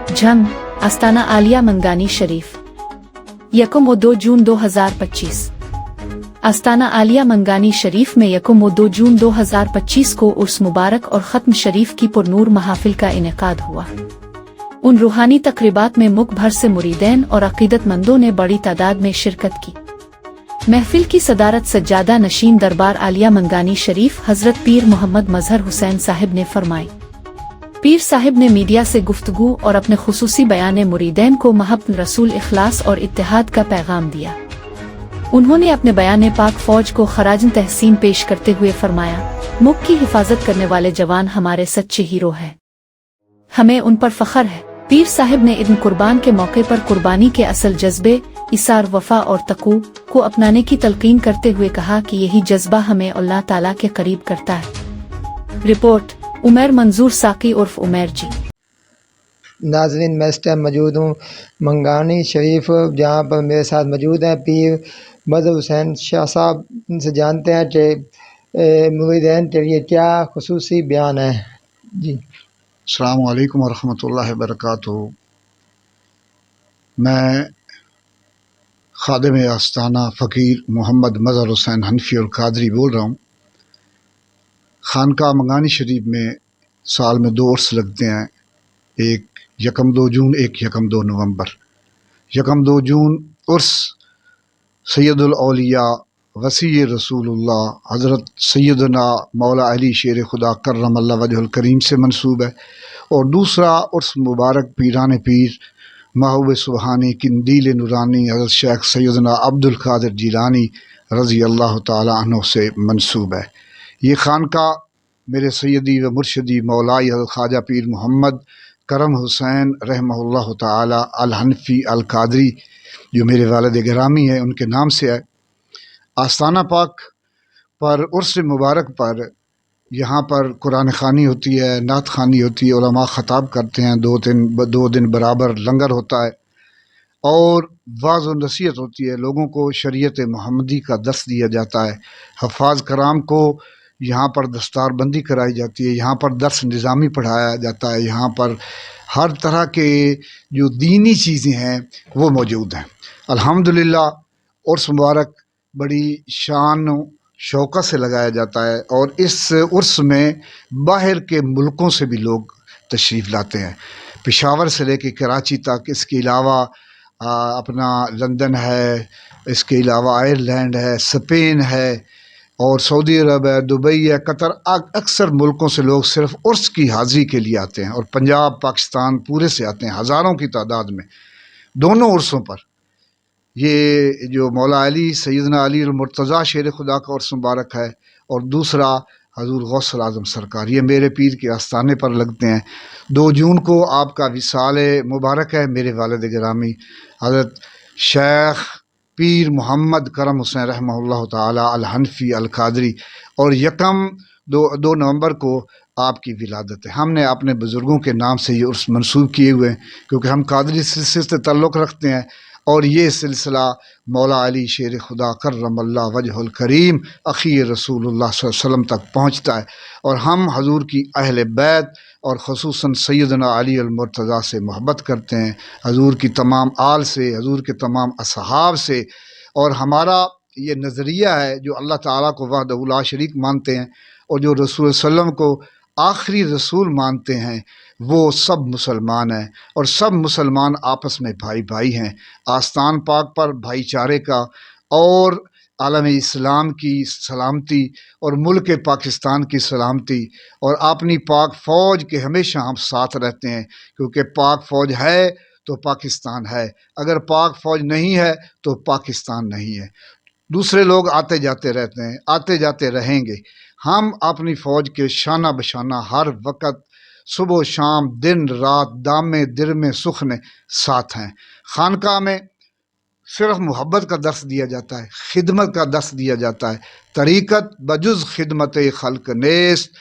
جھنگ آستانہ عالیہ منگانی شریف 1 و 2 جون 2025 آستانہ عالیہ منگانی شریف میں 1 و 2 جون 2025 کو عرس مبارک اور ختم شریف کی پرنور محافل کا انعقاد ہوا۔ ان روحانی تقریبات میں ملک بھر سے مریدین اور عقیدت مندوں نے بڑی تعداد میں شرکت کی۔ محفل کی صدارت سجادہ نشین دربار عالیہ منگانی شریف حضرت پیر محمد مظہر حسین صاحب نے فرمائی۔ پیر صاحب نے میڈیا سے گفتگو اور اپنے خصوصی بیان مریدین کو محبت رسول اخلاص اور اتحاد کا پیغام دیا۔ انہوں نے اپنے بیان پاک فوج کو خراج تحسین پیش کرتے ہوئے فرمایا، ملک کی حفاظت کرنے والے جوان ہمارے سچے ہیرو ہیں، ہمیں ان پر فخر ہے۔ پیر صاحب نے عید قربان کے موقع پر قربانی کے اصل جذبے ایثار، وفا اور تقوی کو اپنانے کی تلقین کرتے ہوئے کہا کہ یہی جذبہ ہمیں اللہ تعالیٰ کے قریب کرتا ہے۔ رپورٹ عمیر منظور ساقی عرف عمیر جی۔ ناظرین، میں اس ٹائم موجود ہوں منگانی شریف، جہاں پر میرے ساتھ موجود ہیں پیر مظہر حسین شاہ صاحب۔ ان سے جانتے ہیں کہ مریدین کے لیے کیا خصوصی بیان ہے۔ جی السلام علیکم ورحمۃ اللہ وبرکاتہ۔ میں خادم آستانہ فقیر محمد مظہر حسین حنفی القادری بول رہا ہوں۔ خانقاہ منگانی شریف میں سال میں 2 عرس لگتے ہیں، ایک 1 جون، ایک 1 نومبر۔ 1 جون عرس سید الاولیاء وسیع رسول اللہ حضرت سیدنا مولا علی شیر خدا کرم اللہ وجہ الکریم سے منسوب ہے، اور دوسرا عرس مبارک پیران پیر محبوب سبحانی قندیل نورانی حضرت شیخ سیدنا عبد القادر جیلانی رضی اللہ تعالیٰ عنہ سے منسوب ہے۔ یہ خانقاہ میرے سیدی و مرشدی مولائی حضرت خواجہ پیر محمد کرم حسین رحمہ اللہ تعالی الحنفی القادری، جو میرے والد گرامی ہیں، ان کے نام سے ہے۔ آستانہ پاک پر عرس مبارک پر یہاں پر قرآن خوانی ہوتی ہے، نعت خوانی ہوتی ہے، علماء خطاب کرتے ہیں، 2 دن برابر لنگر ہوتا ہے، اور واعظ و نصیحت ہوتی ہے، لوگوں کو شریعت محمدی کا درس دیا جاتا ہے، حفاظ کرام کو یہاں پر دستار بندی کرائی جاتی ہے، یہاں پر درس نظامی پڑھایا جاتا ہے، یہاں پر ہر طرح کے جو دینی چیزیں ہیں وہ موجود ہیں۔ الحمدللہ عرس مبارک بڑی شان و شوکت سے لگایا جاتا ہے، اور اس عرس میں باہر کے ملکوں سے بھی لوگ تشریف لاتے ہیں، پشاور سے لے کے کراچی تک۔ اس کے علاوہ اپنا لندن ہے، اس کے علاوہ آئرلینڈ ہے، اسپین ہے، اور سعودی عرب ہے، دبئی ہے، قطر، اکثر ملکوں سے لوگ صرف عرس کی حاضری کے لیے آتے ہیں، اور پنجاب پاکستان پورے سے آتے ہیں ہزاروں کی تعداد میں دونوں عرسوں پر۔ یہ جو مولا علی سیدنا علی المرتضیٰ شیر خدا کا عرس مبارک ہے، اور دوسرا حضور غوث الاعظم سرکار، یہ میرے پیر کے آستانے پر لگتے ہیں۔ 2 جون کو آپ کا وصال مبارک ہے، میرے والد گرامی حضرت شیخ پیر محمد کرم حسین رحمہ اللہ تعالی الحنفی القادری، اور 2 نومبر کو آپ کی ولادت ہے۔ ہم نے اپنے بزرگوں کے نام سے یہ عرس منسوب کیے ہوئے ہیں، کیونکہ ہم قادری سلسلے سے تعلق رکھتے ہیں، اور یہ سلسلہ مولا علی شیر خدا کرم اللہ وجہ الکریم اخیر رسول اللہ صلی اللہ علیہ وسلم تک پہنچتا ہے، اور ہم حضور کی اہل بیت اور خصوصاً سیدنا علی المرتضیٰ سے محبت کرتے ہیں، حضور کی تمام آل سے، حضور کے تمام اصحاب سے، اور ہمارا یہ نظریہ ہے، جو اللہ تعالیٰ کو وحدہ لا شریک مانتے ہیں، اور جو رسول صلی اللہ علیہ وسلم کو آخری رسول مانتے ہیں، وہ سب مسلمان ہیں، اور سب مسلمان آپس میں بھائی بھائی ہیں۔ آستان پاک پر بھائی چارے کا اور عالم اسلام کی سلامتی، اور ملک پاکستان کی سلامتی، اور اپنی پاک فوج کے ہمیشہ ہم ساتھ رہتے ہیں، کیونکہ پاک فوج ہے تو پاکستان ہے، اگر پاک فوج نہیں ہے تو پاکستان نہیں ہے۔ دوسرے لوگ آتے جاتے رہتے ہیں، آتے جاتے رہیں گے، ہم اپنی فوج کے شانہ بشانہ ہر وقت صبح و شام دن رات دامے درمے سخن ساتھ ہیں۔ خانقاہ میں صرف محبت کا درس دیا جاتا ہے، خدمت کا درس دیا جاتا ہے۔ طریقت بجز خدمت خلق نیست،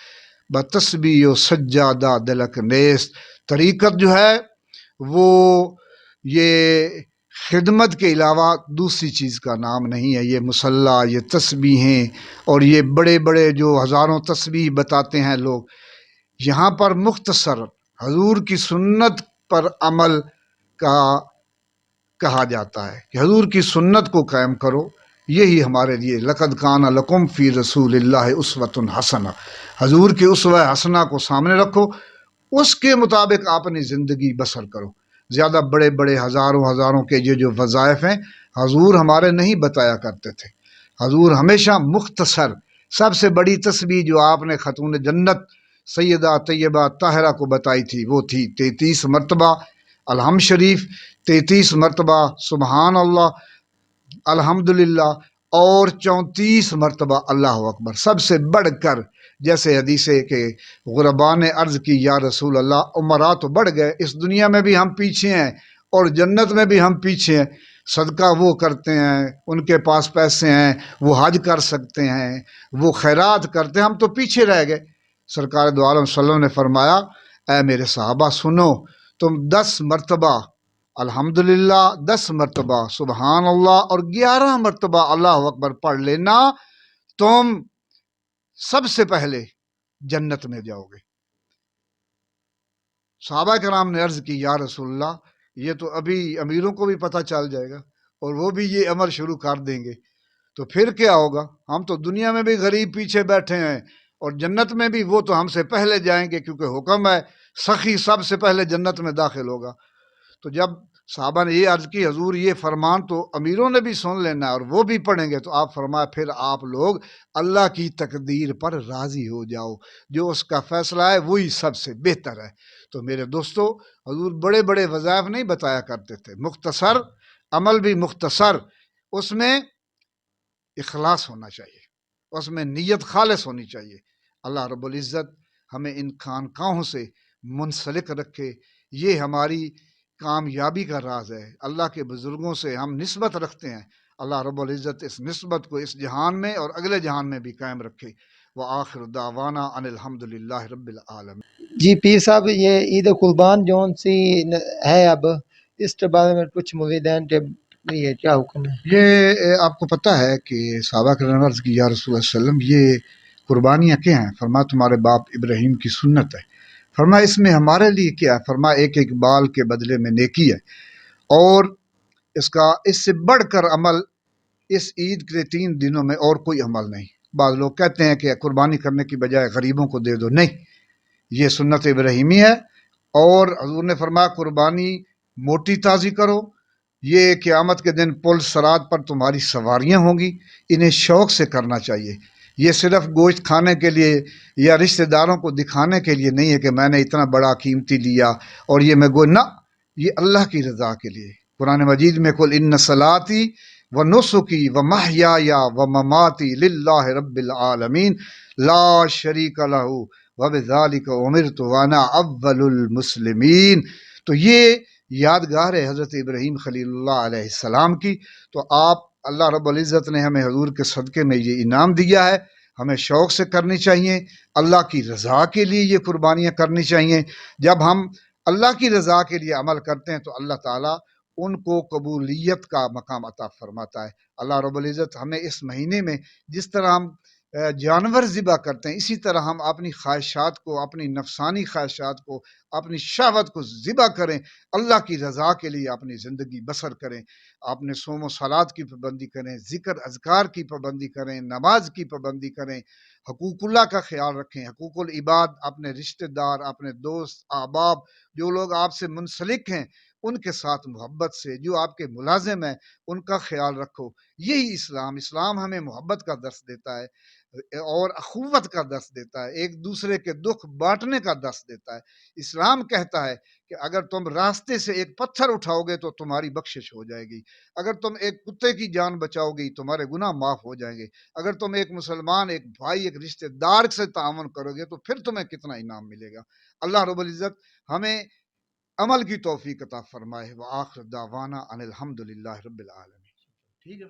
بتسبیح و سجادہ دلک نیست۔ طریقت جو ہے وہ یہ خدمت کے علاوہ دوسری چیز کا نام نہیں ہے۔ یہ مصلی، یہ تسبیحیں، اور یہ بڑے بڑے جو ہزاروں تسبیح بتاتے ہیں لوگ، یہاں پر مختصر حضور کی سنت پر عمل کا کہا جاتا ہے کہ حضور کی سنت کو قائم کرو، یہی ہمارے لیے لقد کان لکم فی رسول اللہ اسوۃ حسنہ، حضور کی اسوہ حسنہ کو سامنے رکھو، اس کے مطابق آپ اپنی زندگی بسر کرو۔ زیادہ بڑے بڑے ہزاروں کے جو وظائف ہیں حضور ہمارے نہیں بتایا کرتے تھے، حضور ہمیشہ مختصر، سب سے بڑی تسبیح جو آپ نے خاتون جنت سیدہ طیبہ طاہرہ کو بتائی تھی وہ تھی 33 مرتبہ الحمد شریف، 33 مرتبہ سبحان اللہ الحمدللہ، اور 34 مرتبہ اللہ اکبر۔ سب سے بڑھ کر، جیسے حدیث ہے کہ غرباء نے عرض کی یا رسول اللہ عمرا تو بڑھ گئے، اس دنیا میں بھی ہم پیچھے ہیں اور جنت میں بھی ہم پیچھے ہیں، صدقہ وہ کرتے ہیں، ان کے پاس پیسے ہیں، وہ حج کر سکتے ہیں، وہ خیرات کرتے ہیں، ہم تو پیچھے رہ گئے۔ سرکار دو عالم صلی اللہ علیہ وسلم نے فرمایا اے میرے صحابہ سنو، تم 10 مرتبہ الحمدللہ، 10 مرتبہ سبحان اللہ اور 11 مرتبہ اللہ اکبر پڑھ لینا، تم سب سے پہلے جنت میں جاؤ گے۔ صحابہ کرام نے عرض کی یا رسول اللہ یہ تو ابھی امیروں کو بھی پتہ چل جائے گا اور وہ بھی یہ عمل شروع کر دیں گے، تو پھر کیا ہوگا؟ ہم تو دنیا میں بھی غریب پیچھے بیٹھے ہیں اور جنت میں بھی وہ تو ہم سے پہلے جائیں گے، کیونکہ حکم ہے سخی سب سے پہلے جنت میں داخل ہوگا۔ تو جب صحابہ نے یہ عرض کی حضور یہ فرمان تو امیروں نے بھی سن لینا ہے اور وہ بھی پڑھیں گے، تو آپ فرمایا پھر آپ لوگ اللہ کی تقدیر پر راضی ہو جاؤ، جو اس کا فیصلہ ہے وہی سب سے بہتر ہے۔ تو میرے دوستو، حضور بڑے بڑے وظائف نہیں بتایا کرتے تھے، مختصر عمل بھی مختصر، اس میں اخلاص ہونا چاہیے، اس میں نیت خالص ہونی چاہیے۔ اللہ رب العزت ہمیں ان خانقاہوں سے منسلک رکھے، یہ ہماری کامیابی کا راز ہے۔ اللہ کے بزرگوں سے ہم نسبت رکھتے ہیں، اللہ رب العزت اس نسبت کو اس جہان میں اور اگلے جہان میں بھی قائم رکھے۔ وآخر دعوانا ان الحمد للہ رب العالمین۔ جی پیر صاحب، یہ عید قربان جون سی ہے اب، اس کے بارے میں کچھ مریدین کے یہ کیا حکم ہے؟ یہ آپ کو پتہ ہے کہ صحابہ کرام نے عرض کی یا رسول اللہ صلی اللہ علیہ وسلم یہ قربانیاں کیا ہیں؟ فرمایا تمہارے باپ ابراہیم کی سنت ہے۔ فرمایا اس میں ہمارے لیے کیا ہے؟ فرمایا ایک ایک بال کے بدلے میں نیکی ہے، اور اس سے بڑھ کر عمل اس عید کے 3 دنوں میں اور کوئی عمل نہیں۔ بعض لوگ کہتے ہیں کہ قربانی کرنے کی بجائے غریبوں کو دے دو، نہیں، یہ سنت ابراہیمی ہے، اور حضور نے فرمایا قربانی موٹی تازی کرو، یہ قیامت کے دن پل صراط پر تمہاری سواریاں ہوں گی، انہیں شوق سے کرنا چاہیے۔ یہ صرف گوشت کھانے کے لیے یا رشتہ داروں کو دکھانے کے لیے نہیں ہے کہ میں نے اتنا بڑا قیمتی لیا اور یہ میں نہ، یہ اللہ کی رضا کے لیے۔ قرآن مجید میں قل ان صلاتی و نسکی و محیایا و مماتی للہ رب العالمین لا شریک لہ وبذالک امرت وانا اول المسلمین۔ تو یہ یادگار ہے حضرت ابراہیم خلیل اللہ علیہ السلام کی۔ تو آپ اللہ رب العزت نے ہمیں حضور کے صدقے میں یہ انعام دیا ہے، ہمیں شوق سے کرنی چاہیے، اللہ کی رضا کے لیے یہ قربانیاں کرنی چاہیے۔ جب ہم اللہ کی رضا کے لیے عمل کرتے ہیں تو اللہ تعالیٰ ان کو قبولیت کا مقام عطا فرماتا ہے۔ اللہ رب العزت ہمیں اس مہینے میں جس طرح ہم جانور ذبح کرتے ہیں، اسی طرح ہم اپنی خواہشات کو، اپنی نفسانی خواہشات کو، اپنی شہوت کو ذبح کریں، اللہ کی رضا کے لیے اپنی زندگی بسر کریں، اپنے صوم و صلات کی پابندی کریں، ذکر اذکار کی پابندی کریں، نماز کی پابندی کریں، حقوق اللہ کا خیال رکھیں، حقوق العباد، اپنے رشتہ دار، اپنے دوست احباب، جو لوگ آپ سے منسلک ہیں ان کے ساتھ محبت سے، جو آپ کے ملازم ہیں ان کا خیال رکھو۔ یہی اسلام ہمیں محبت کا درس دیتا ہے اور اخوت کا درس دیتا ہے، ایک دوسرے کے دکھ بانٹنے کا درس دیتا ہے۔ اسلام کہتا ہے کہ اگر تم راستے سے ایک پتھر اٹھاؤ گے تو تمہاری بخشش ہو جائے گی، اگر تم ایک کتے کی جان بچاؤ گی تمہارے گناہ معاف ہو جائیں گے، اگر تم ایک مسلمان، ایک بھائی، ایک رشتہ دار سے تعاون کرو گے تو پھر تمہیں کتنا انعام ملے گا۔ اللہ رب العزت ہمیں عمل کی توفیق عطا فرمائے۔ وآخر دعوانا ان الحمد للہ رب العالمین۔ ٹھیک ہے۔